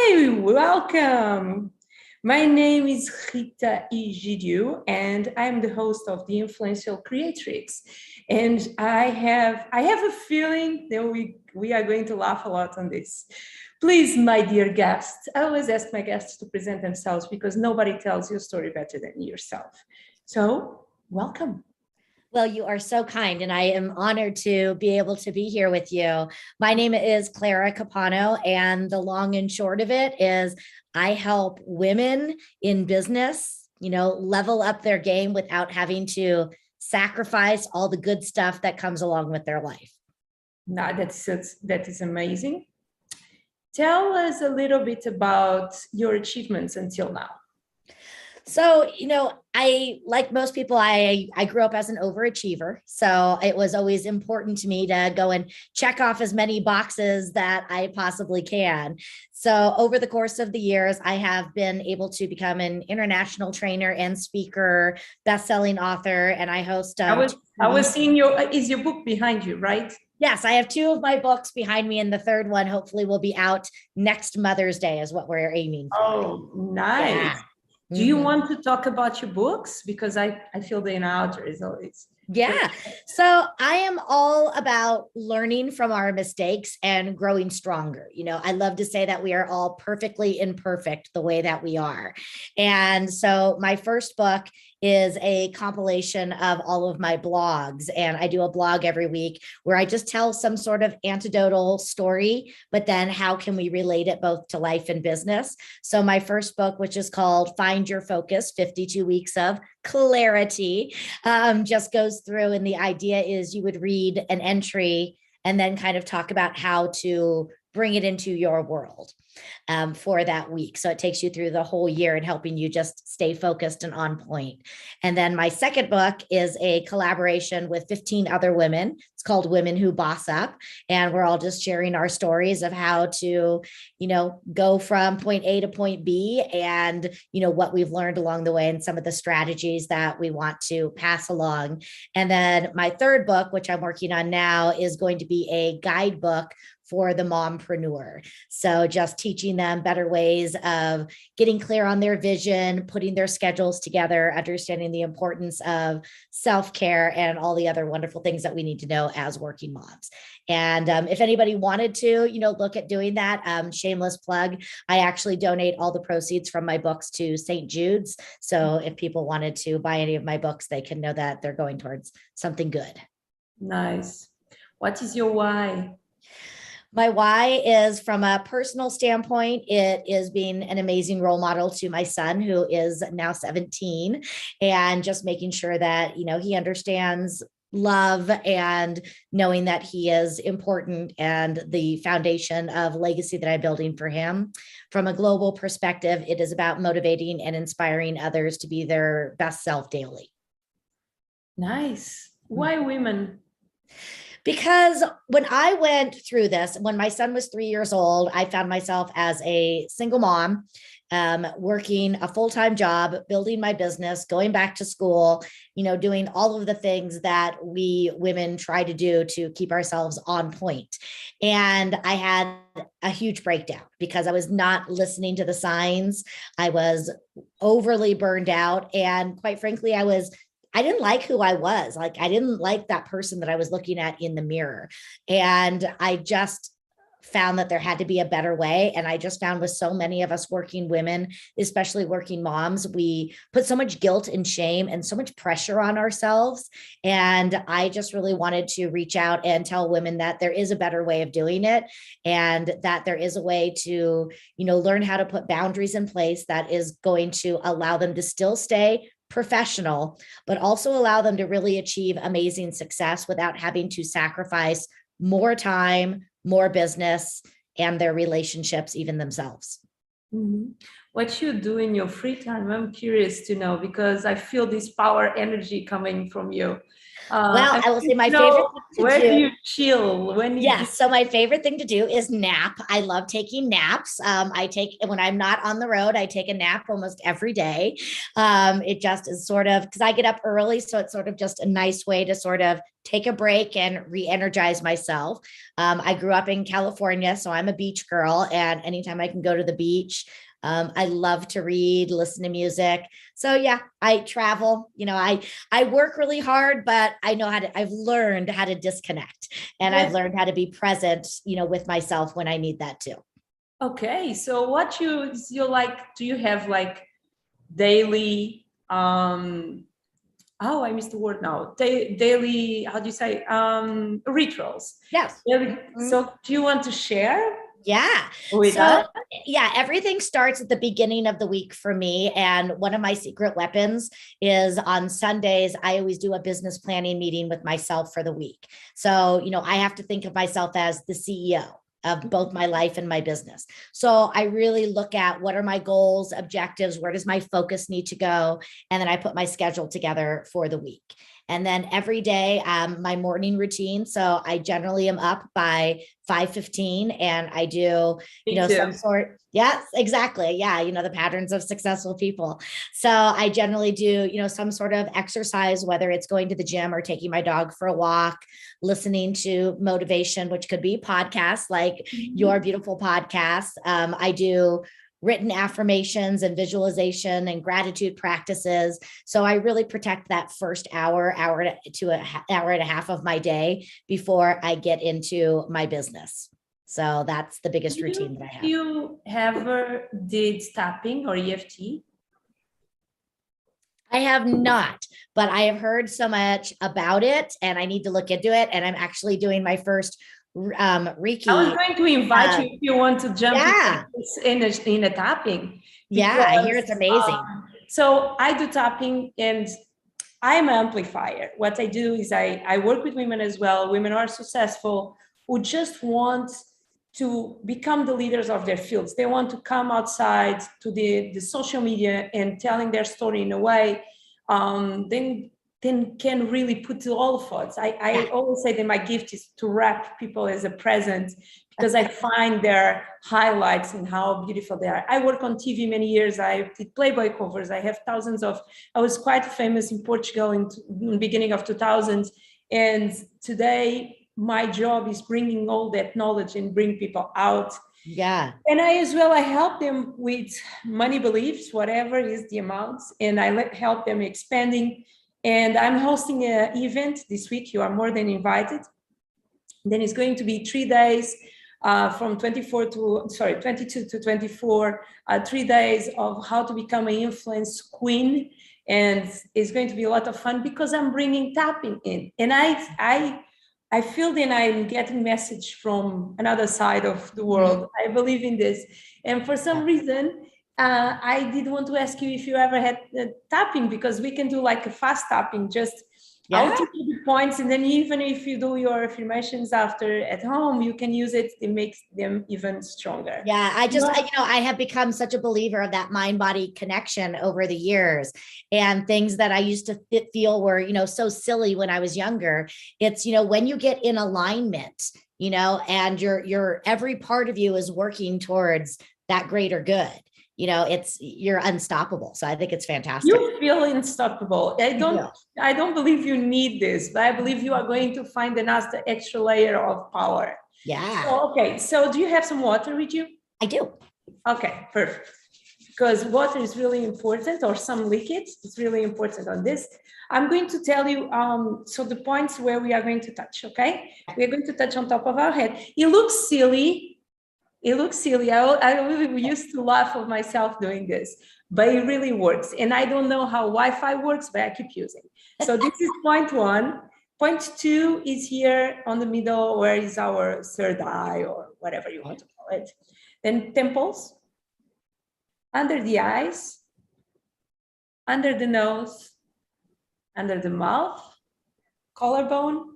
Hi, welcome. My name is Rita Egidio, and I'm the host of the influential Creatrix. And I have a feeling that we are going to laugh a lot on this. Please, my dear guests, I always ask my guests to present themselves because nobody tells your story better than yourself. So, welcome. Well, you are so kind, and I am honored to be able to be here with you. My name is Clara Capano, and the long and short of it is I help women in business, level up their game without having to sacrifice all the good stuff that comes along with their life. Now, that is amazing. Tell us a little bit about your achievements until now. So, like most people, I grew up as an overachiever. So it was always important to me to go and check off as many boxes that I possibly can. So over the course of the years, I have been able to become an international trainer and speaker, best-selling author, and I host. I was seeing is your book behind you, right? Yes, I have two of my books behind me, and the third one hopefully will be out next Mother's Day is what we're aiming for. Oh, nice. Yeah. Do you want to talk about your books? Because I feel the outer is always. Yeah. So I am all about learning from our mistakes and growing stronger. I love to say that we are all perfectly imperfect the way that we are. And so my first book is a compilation of all of my blogs. And I do a blog every week where I just tell some sort of anecdotal story, but then how can we relate it both to life and business? So my first book, which is called Find Your Focus, 52 Weeks of Clarity, just goes through. And the idea is you would read an entry and then kind of talk about how to bring it into your world for that week. So it takes you through the whole year and helping you just stay focused and on point. And then my second book is a collaboration with 15 other women. It's called Women Who Boss Up. And we're all just sharing our stories of how to, go from point A to point B and, what we've learned along the way and some of the strategies that we want to pass along. And then my third book, which I'm working on now, is going to be a guidebook for the mompreneur. So just teaching them better ways of getting clear on their vision, putting their schedules together, understanding the importance of self-care and all the other wonderful things that we need to know as working moms. And if anybody wanted to, look at doing that, shameless plug, I actually donate all the proceeds from my books to St. Jude's. So if people wanted to buy any of my books, they can know that they're going towards something good. Nice. What is your why? My why is, from a personal standpoint, it is being an amazing role model to my son, who is now 17, and just making sure that, he understands love and knowing that he is important and the foundation of legacy that I'm building for him. From a global perspective, it is about motivating and inspiring others to be their best self daily. Nice. Why women? Because when I went through this, when my son was 3 years old, I found myself as a single mom, working a full-time job, building my business, going back to school, doing all of the things that we women try to do to keep ourselves on point. And I had a huge breakdown because I was not listening to the signs. I was overly burned out. And quite frankly, I didn't like who I was. I didn't like that person that I was looking at in the mirror. And I just found that there had to be a better way. And I just found with so many of us working women, especially working moms, we put so much guilt and shame and so much pressure on ourselves. And I just really wanted to reach out and tell women that there is a better way of doing it, and that there is a way to, learn how to put boundaries in place that is going to allow them to still stay professional, but also allow them to really achieve amazing success without having to sacrifice more time, more business, and their relationships, even themselves. Mm-hmm. What you do in your free time? I'm curious to know, because I feel this power energy coming from you. Well, I will say my favorite thing to where do. do you chill? So my favorite thing to do is nap. I love taking naps. I take, when I'm not on the road, I take a nap almost every day. It just is sort of, because I get up early, so it's sort of just a nice way to sort of take a break and re-energize myself. I grew up in California, so I'm a beach girl, and anytime I can go to the beach, I love to read, listen to music. So yeah, I travel, I work really hard, but I've learned how to disconnect, and I've learned how to be present, with myself when I need that too. Okay. So what you like, do you have like daily, I missed the word now. Daily, how do you say, rituals? Yes. So do you want to share? Yeah. With us? Yeah, everything starts at the beginning of the week for me. And one of my secret weapons is on Sundays, I always do a business planning meeting with myself for the week. So, I have to think of myself as the CEO of both my life and my business. So I really look at what are my goals, objectives, where does my focus need to go? And then I put my schedule together for the week. And then every day, my morning routine. So I generally am up by 5:15, and I do, some sort. Yes, exactly. Yeah. The patterns of successful people. So I generally do, some sort of exercise, whether it's going to the gym or taking my dog for a walk, listening to motivation, which could be podcasts like your beautiful podcast. I do written affirmations and visualization and gratitude practices. So I really protect that first hour to an hour and a half of my day before I get into my business. So that's the biggest routine that I have. Do you ever did tapping or EFT? I have not, but I have heard so much about it, and I need to look into it. And I'm actually doing my first Reiki. I was going to invite you if you want to jump in a tapping. Because, I hear it's amazing. So I do tapping, and I'm an amplifier. What I do is I work with women as well. Women are successful who just want to become the leaders of their fields. They want to come outside to the social media and telling their story in a way, then can really put to all thoughts. I always say that my gift is to wrap people as a present, because I find their highlights and how beautiful they are. I work on TV many years. I did Playboy covers. I have I was quite famous in Portugal in the beginning of 2000s. And today my job is bringing all that knowledge and bring people out. Yeah. And I help them with money beliefs, whatever is the amounts, and I help them expanding. And I'm hosting an event this week. You are more than invited. Then it's going to be 3 days from 22 to 24, 3 days of how to become an influence queen. And it's going to be a lot of fun because I'm bringing tapping in. And I feel that I'm getting message from another side of the world. I believe in this. And for some reason, I did want to ask you if you ever had tapping, because we can do like a fast tapping, just I'll teach you the points, and then even if you do your affirmations after at home, you can use it. It makes them even stronger. Yeah, I have become such a believer of that mind-body connection over the years, and things that I used to feel were, so silly when I was younger. It's, when you get in alignment, and your every part of you is working towards that greater good. You're unstoppable. So I think it's fantastic. You feel unstoppable. I don't believe you need this, but I believe you are going to find another extra layer of power. Yeah. So do you have some water with you? I do. Okay, perfect. Because water is really important, or some liquids. It's really important on this. I'm going to tell you, so the points where we are going to touch, okay? We're going to touch on top of our head. It looks silly. I really used to laugh at myself doing this, but it really works. And I don't know how Wi-Fi works, but I keep using. So this is point 1. Point 2 is here on the middle, where is our third eye, or whatever you want to call it. Then temples, under the eyes, under the nose, under the mouth, collarbone,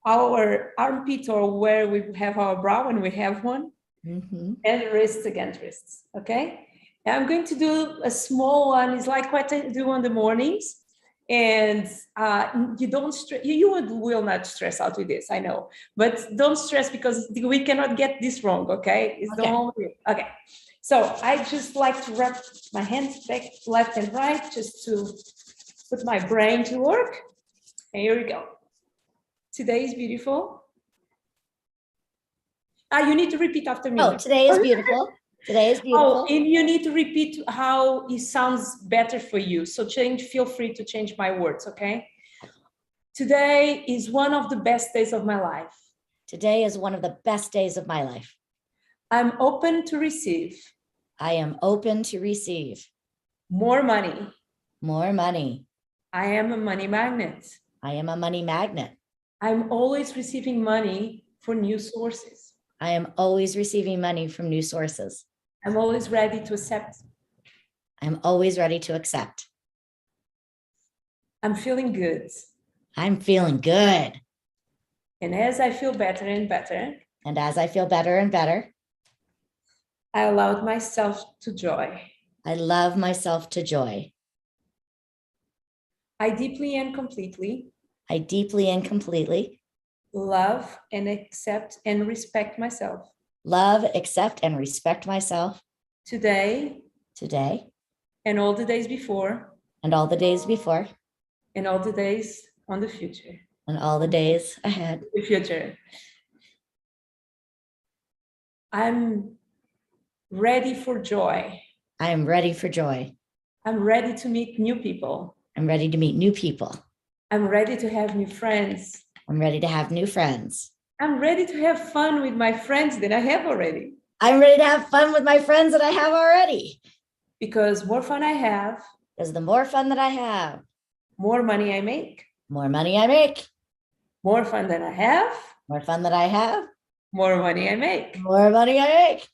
our armpit, or where we have our brow when we have one, and wrists against wrists. Okay. And I'm going to do a small one. It's like what I do on the mornings. And you don't stress. You will not stress out with this, I know, but don't stress because we cannot get this wrong. Okay, it's the only. Okay, so I just like to wrap my hands back, left and right, just to put my brain to work. And here we go. Today is beautiful. You need to repeat after me. Oh, today is beautiful. Today is beautiful. Oh, and you need to repeat how it sounds better for you. So feel free to change my words, okay? Today is one of the best days of my life. Today is one of the best days of my life. I'm open to receive. I am open to receive. More money. More money. I am a money magnet. I am a money magnet. I'm always receiving money for new sources. I am always receiving money from new sources. I'm always ready to accept. I'm always ready to accept. I'm feeling good. I'm feeling good. And as I feel better and better, and as I feel better and better, I allowed myself to joy. I love myself to joy. I deeply and completely love and accept and respect myself. Love, accept, and respect myself. Today. And all the days before. And all the days before. And all the days on the future. And all the days ahead. The future. I'm ready for joy. I am ready for joy. I'm ready to meet new people. I'm ready to meet new people. I'm ready to have new friends. I'm ready to have new friends. I'm ready to have fun with my friends that I have already. I'm ready to have fun with my friends that I have already. Because more fun I have. Because the more fun that I have. More money I make. More money I make. More fun that I have. More fun that I have. More money I make. More money I make.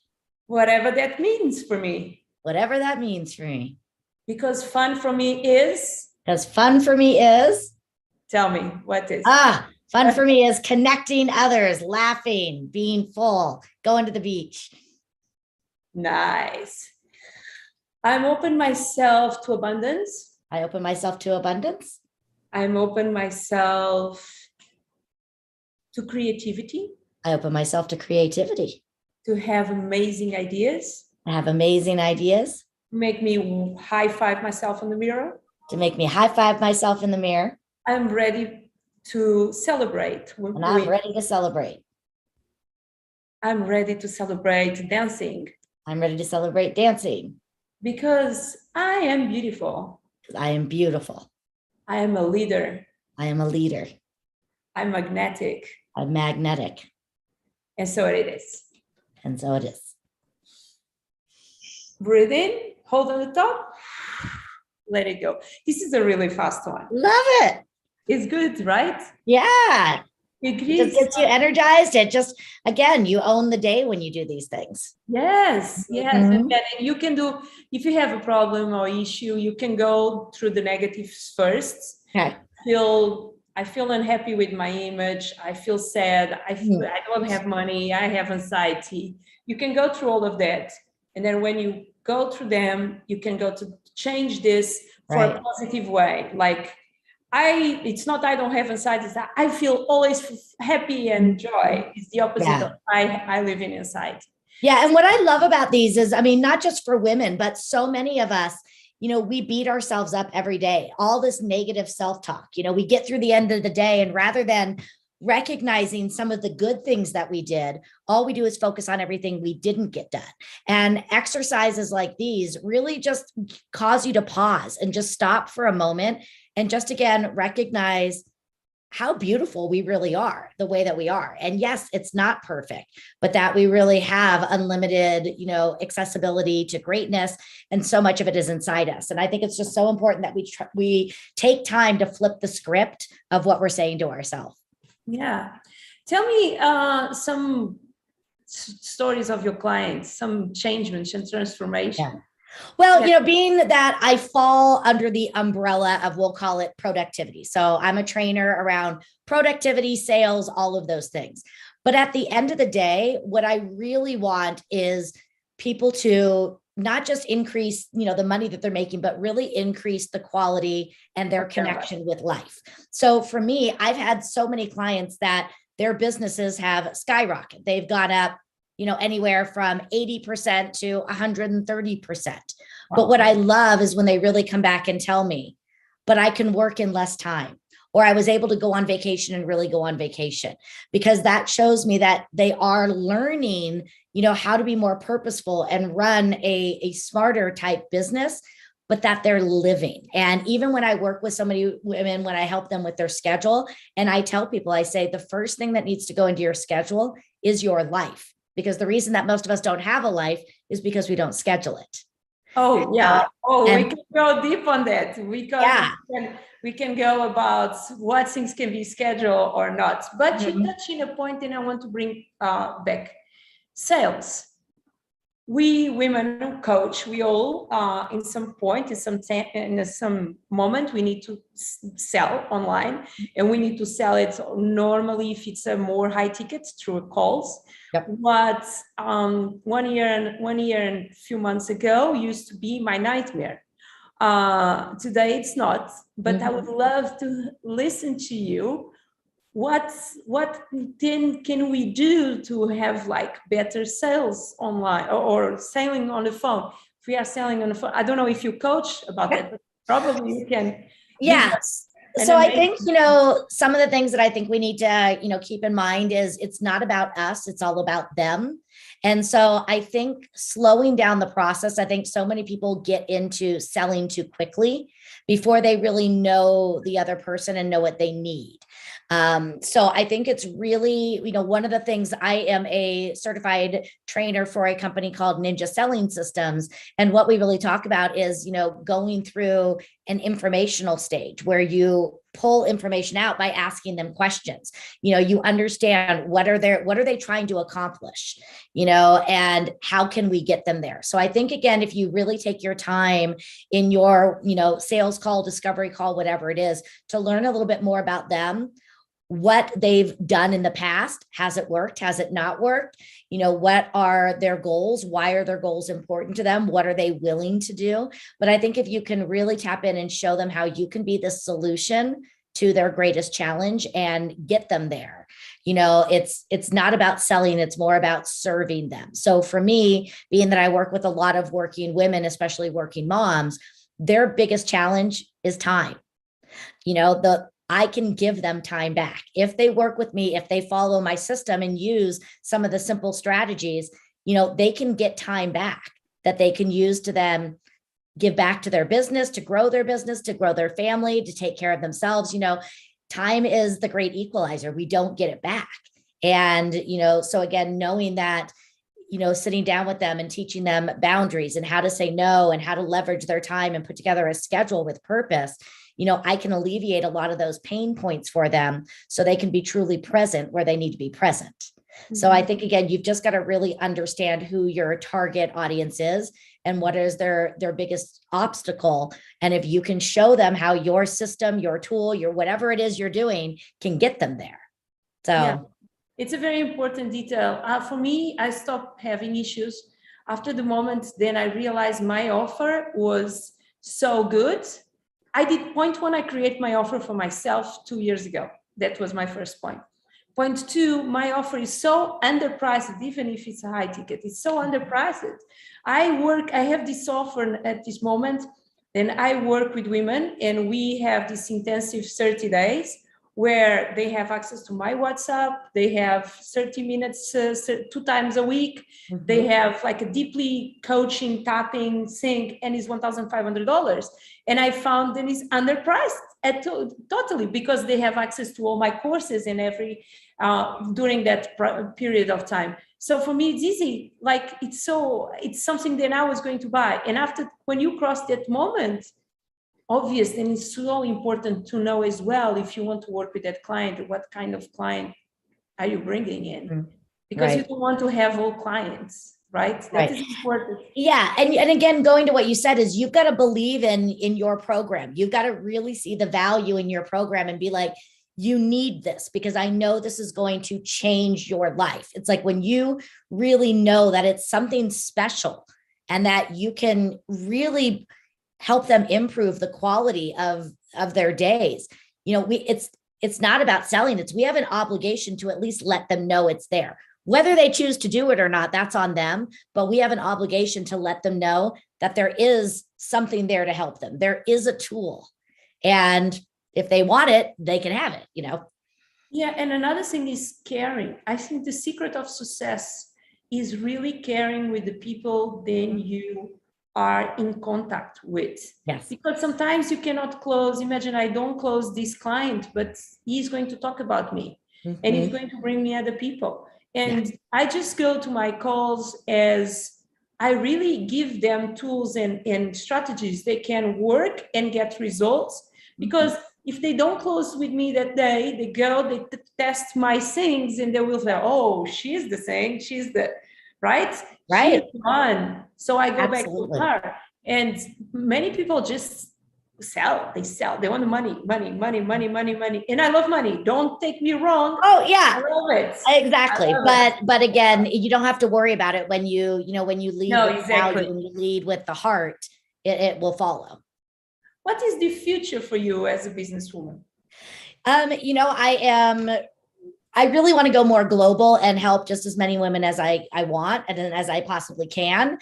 Whatever that means for me. Whatever that means for me. Because fun for me is. Because fun for me is. Tell me, what is? Fun for me is connecting others, laughing, being full, going to the beach. Nice. I'm open myself to abundance. I open myself to abundance. I'm open myself to creativity. I open myself to creativity. To have amazing ideas. I have amazing ideas. Make me high five myself in the mirror. To make me high five myself in the mirror. I'm ready to celebrate. And I'm ready to celebrate. I'm ready to celebrate dancing. I'm ready to celebrate dancing. Because I am beautiful. I am beautiful. I am a leader. I am a leader. I'm magnetic. I'm magnetic. And so it is. And so it is. Breathe in, hold on the top, let it go. This is a really fast one. Love it. It's good, right? Yeah. It just gets you energized. It just, again, you own the day when you do these things. Yes, yes. Mm-hmm. And then you can do, if you have a problem or issue, you can go through the negatives first. Okay. I feel unhappy with my image. I feel sad. I don't have money. I have anxiety. You can go through all of that. And then when you go through them, you can go to change this for a positive way. Like it's not, I don't have anxiety. It's that I feel always happy and joy. It's the opposite of I live in anxiety. Yeah. And what I love about these is, I mean, not just for women, but so many of us, you know, we beat ourselves up every day, all this negative self-talk, you know, we get through the end of the day and rather than recognizing some of the good things that we did, all we do is focus on everything we didn't get done. And exercises like these really just cause you to pause and just stop for a moment and just again, recognize how beautiful we really are, the way that we are. And yes, it's not perfect, but that we really have unlimited, you know, accessibility to greatness. And so much of it is inside us. And I think it's just so important that we take time to flip the script of what we're saying to ourselves. Yeah. Tell me some stories of your clients, some changements and transformation. Yeah. Well, you know, being that I fall under the umbrella of, we'll call it productivity. So I'm a trainer around productivity, sales, all of those things. But at the end of the day, what I really want is people to not just increase, the money that they're making, but really increase the quality and their connection with life. So for me, I've had so many clients that their businesses have skyrocketed. They've gone up, anywhere from 80% to 130%. Wow. But what I love is when they really come back and tell me, but I can work in less time, or I was able to go on vacation and really go on vacation, because that shows me that they are learning, how to be more purposeful and run a smarter type business, but that they're living. And even when I work with so many women, when I help them with their schedule, and I tell people, I say, the first thing that needs to go into your schedule is your life, because the reason that most of us don't have a life is because we don't schedule it. Oh, yeah. We can go deep on that. We can go about what things can be scheduled or not. But you touch in a point, and I want to bring back sales. We women coach, we all in some point, in some moment, we need to sell online, and we need to sell it normally if it's a more high ticket through calls. Yep. But 1 year and a few months ago used to be my nightmare. Today it's not, but I would love to listen to you. What then can we do to have like better sales online or selling on the phone? If we are selling on the phone, I don't know if you coach about that, but probably you can. Yes. So I think, some of the things that I think we need to, keep in mind is it's not about us, it's all about them. And so I think slowing down the process, I think so many people get into selling too quickly before they really know the other person and know what they need. So I think it's really, one of the things, I am a certified trainer for a company called Ninja Selling Systems. And what we really talk about is, going through an informational stage where you pull information out by asking them questions. You understand what are they trying to accomplish, and how can we get them there? So I think, again, if you really take your time in your, sales call, discovery call, whatever it is, to learn a little bit more about them, what they've done in the past. Has it worked? Has it not worked? What are their goals? Why are their goals important to them? What are they willing to do? But I think if you can really tap in and show them how you can be the solution to their greatest challenge and get them there, it's not about selling, it's more about serving them. So for me, being that I work with a lot of working women, especially working moms, their biggest challenge is time. I can give them time back. If they work with me, if they follow my system and use some of the simple strategies, they can get time back that they can use to then give back to their business, to grow their business, to grow their family, to take care of themselves. Time is the great equalizer. We don't get it back. And, so again, knowing that, sitting down with them and teaching them boundaries and how to say no and how to leverage their time and put together a schedule with purpose, I can alleviate a lot of those pain points for them so they can be truly present where they need to be present. Mm-hmm. So I think, again, you've just got to really understand who your target audience is and what is their biggest obstacle. And if you can show them how your system, your tool, your whatever it is you're doing can get them there. So yeah. It's a very important detail. For me, I stopped having issues after the moment. Then I realized my offer was so good. I did point one, I create my offer for myself 2 years ago. That was my first point. Point two, my offer is so underpriced, even if it's a high ticket, it's so underpriced. I have this offer at this moment, and I work with women, and we have this intensive 30 days where they have access to my WhatsApp. They have 30 minutes, 2 times a week. Mm-hmm. They have like a deeply coaching, tapping thing, and it's $1,500. And I found that it's underpriced totally because they have access to all my courses and during that period of time. So for me, it's easy. Like it's something that I was going to buy. And when you cross that moment, obvious, and it's so important to know as well, if you want to work with that client, what kind of client are you bringing in? Because you don't want to have all clients, right? That is important. Yeah. And again, going to what you said is you've got to believe in your program. You've got to really see the value in your program and be like, you need this because I know this is going to change your life. It's like when you really know that it's something special and that you can really help them improve the quality of their days. It's not about selling. We have an obligation to at least let them know it's there. Whether they choose to do it or not, that's on them. But we have an obligation to let them know that there is something there to help them. There is a tool. And if they want it, they can have it, Yeah. And another thing is caring. I think the secret of success is really caring with the people then you are in contact with. Yes. Because sometimes you cannot close. Imagine I don't close this client, but he's going to talk about me and he's going to bring me other people. And I just go to my calls as I really give them tools and strategies they can work and get results. Because if they don't close with me that day, they test my things and they will say, oh, she's the thing, she's the, right? Right. She's one. So I go Absolutely. back to her. And many people just sell. They want money. And I love money. Don't take me wrong. Oh yeah. I love it. Exactly. But again, you don't have to worry about it when you lead with value, when you lead with the heart, it will follow. What is the future for you as a businesswoman? I really want to go more global and help just as many women as I want and as I possibly can.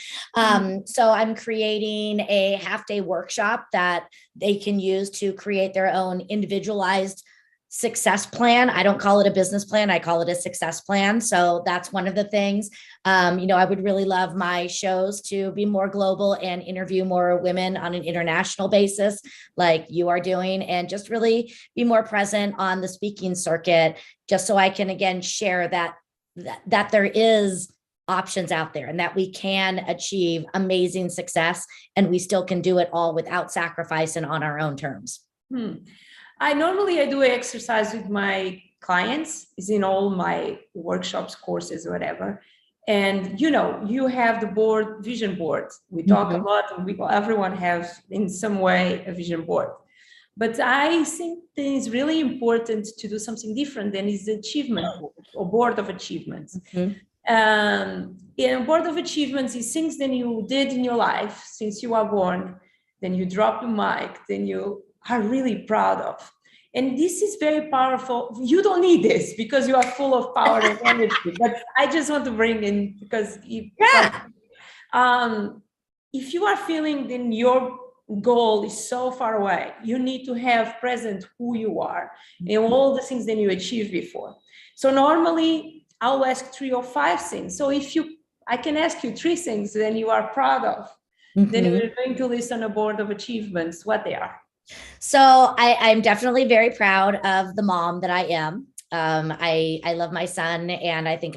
So I'm creating a half-day workshop that they can use to create their own individualized success plan. I don't call it a business plan. I call it a success plan. So that's one of the things. I would really love my shows to be more global and interview more women on an international basis like you are doing, and just really be more present on the speaking circuit, just so I can, again, share that there is options out there and that we can achieve amazing success and we still can do it all without sacrifice and on our own terms. I do an exercise with my clients, is in all my workshops, courses, whatever. And, you have the vision board. We talk a lot, and everyone has in some way a vision board. But I think that it's really important to do something different than is the achievement board or board of achievements. And board of achievements is things that you did in your life since you were born, then you drop the mic, then you are really proud of. And this is very powerful. You don't need this because you are full of power and energy. But I just want to bring in, because if you are feeling then your goal is so far away, you need to have present who you are and all the things that you achieved before. So normally I'll ask 3 or 5 things. So I can ask you 3 things that you are proud of. Then we're going to list on a board of achievements what they are. So I'm definitely very proud of the mom that I am. I love my son, and I think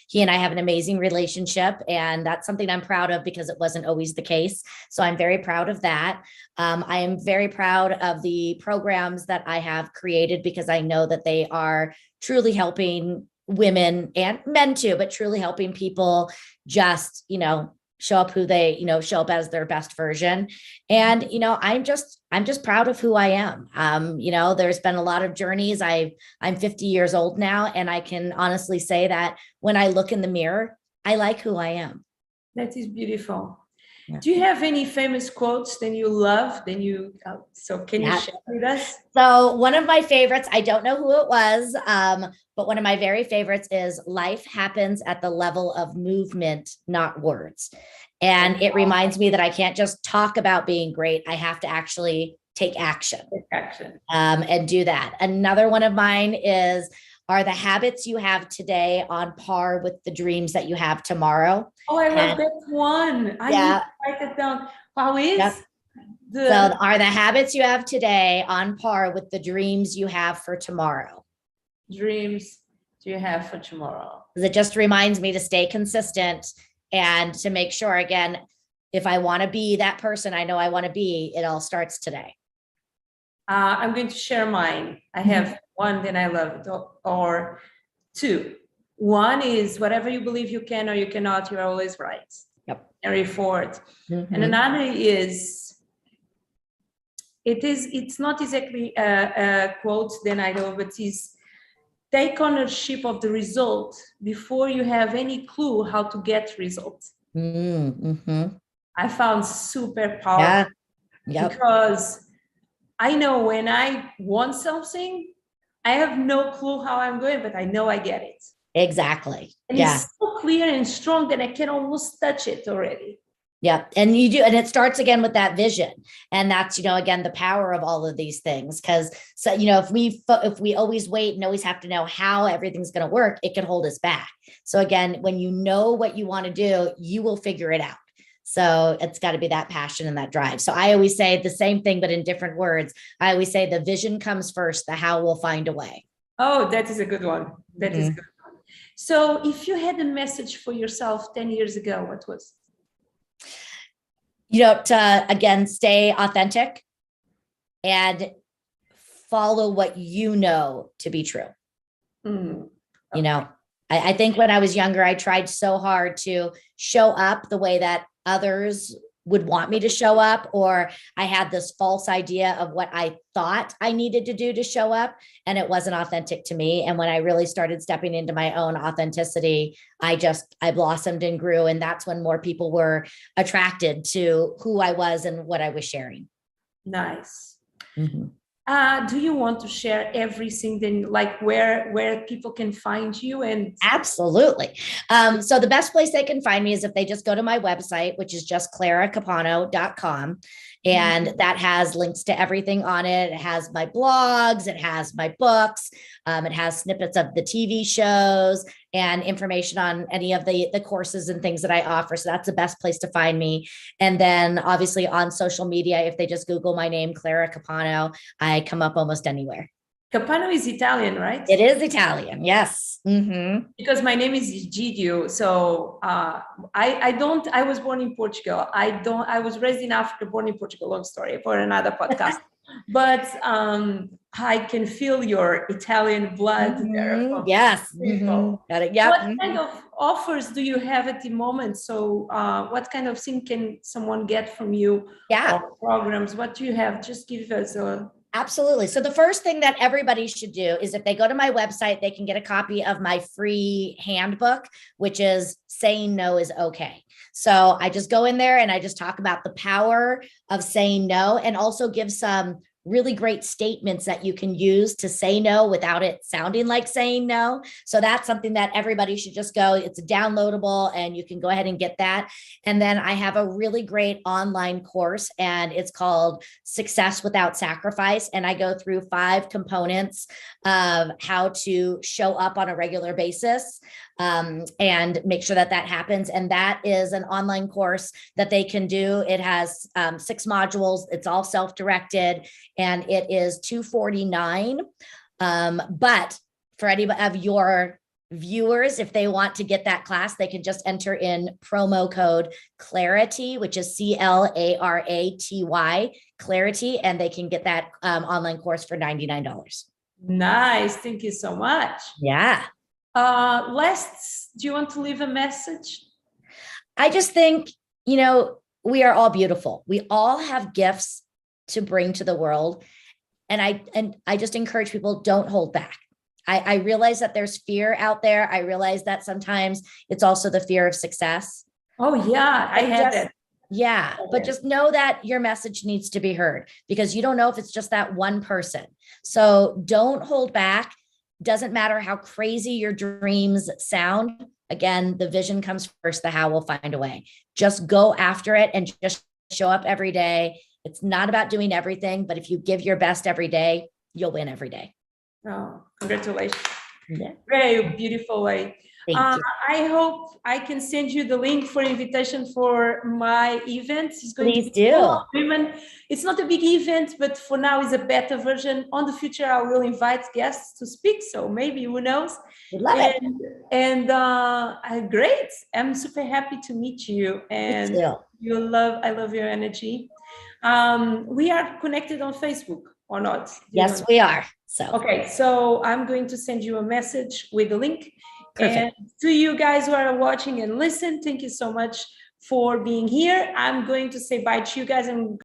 he and I have an amazing relationship, and that's something I'm proud of because it wasn't always the case. So I'm very proud of that. I am very proud of the programs that I have created because I know that they are truly helping women and men too, but truly helping people just, show up show up as their best version. And, I'm just proud of who I am. There's been a lot of journeys. I'm 50 years old now, and I can honestly say that when I look in the mirror, I like who I am. That is beautiful. Yeah. Do you have any famous quotes that you love? Can you share with us? So one of my favorites, I don't know who it was, but one of my very favorites is life happens at the level of movement, not words. And it reminds me that I can't just talk about being great. I have to actually take action. And do that. Another one of mine is, are the habits you have today on par with the dreams that you have tomorrow? Oh, I love that one. I need to write it down. How is? So are the habits you have today on par with the dreams you have for tomorrow? Dreams do you have for tomorrow? Because it just reminds me to stay consistent and to make sure, again, if I want to be that person I know I want to be, it all starts today. I'm going to share mine. I have one that I love, or 2. One is, whatever you believe you can or you cannot, you're always right. Yep. Henry Ford. And another is, it's not exactly a quote that I know, but it's, take ownership of the result before you have any clue how to get results. Mm-hmm. I found super powerful Yeah. Yep. because I know when I want something, I have no clue how I'm going, but I know I get it. Exactly. And Yeah. it's so clear and strong that I can almost touch it already. Yep. And you do, and it starts again with that vision. And that's, again, the power of all of these things. Cause so, if we always wait and always have to know how everything's going to work, it can hold us back. So again, when you know what you want to do, you will figure it out. So it's got to be that passion and that drive. So I always say the same thing, but in different words. I always say the vision comes first, the how will find a way. Oh, that is a good one. That is good. So if you had a message for yourself 10 years ago, what was? To again, stay authentic and follow what you know to be true. Okay. I think when I was younger, I tried so hard to show up the way that others would want me to show up, or I had this false idea of what I thought I needed to do to show up, and it wasn't authentic to me. And when I really started stepping into my own authenticity, I blossomed and grew. And that's when more people were attracted to who I was and what I was sharing. Nice. Mm-hmm. Do you want to share everything then, like where people can find you? And absolutely. So the best place they can find me is if they just go to my website, which is just claracapano.com. And that has links to everything on it. It has my blogs, it has my books, it has snippets of the TV shows and information on any of the courses and things that I offer. So that's the best place to find me. And then obviously on social media, if they just Google my name, Clara Capano, I come up almost anywhere. Capano is Italian, right? It is Italian, yes. Mm-hmm. Because my name is Egidio. So I was born in Portugal. I was raised in Africa, born in Portugal, long story for another podcast. But I can feel your Italian blood there. Yes. Mm-hmm. Got it. Yep. What kind of offers do you have at the moment? So what kind of thing can someone get from you? Yeah. Or programs? What do you have? Just give us a... Absolutely. So the first thing that everybody should do is if they go to my website, they can get a copy of my free handbook, which is Saying No is Okay. So I just go in there and I just talk about the power of saying no, and also give some really great statements that you can use to say no without it sounding like saying no. So that's something that everybody should just go. It's downloadable and you can go ahead and get that. And then I have a really great online course and it's called Success Without Sacrifice. And I go through 5 components of how to show up on a regular basis and make sure that that happens. And that is an online course that they can do. It has 6 modules. It's all self-directed and it is $249. But for any of your viewers, if they want to get that class, they can just enter in promo code Clarity, which is CLARATY, Clarity, and they can get that online course for $99. Nice. Thank you so much. Yeah. Last, do you want to leave a message? I just think, we are all beautiful. We all have gifts to bring to the world. And I just encourage people, don't hold back. I realize that there's fear out there. I realize that sometimes it's also the fear of success. Oh yeah, I had it. Yeah, but just know that your message needs to be heard because you don't know if it's just that one person. So don't hold back. Doesn't matter how crazy your dreams sound. Again, the vision comes first, the how will find a way. Just go after it and just show up every day. It's not about doing everything, but if you give your best every day, you'll win every day. Oh, congratulations. Yeah. Very beautiful way. Thank you. I hope I can send you the link for invitation for my event. It's going Please to be do. Women. It's not a big event, but for now it's a beta version. On the future, I will invite guests to speak. So maybe, who knows? We'd love it. And great. I'm super happy to meet you. And I love your energy. We are connected on Facebook or not? Yes, we are. So okay, so I'm going to send you a message with the link. Perfect. And to you guys who are watching and listen, thank you so much for being here. I'm going to say bye to you guys and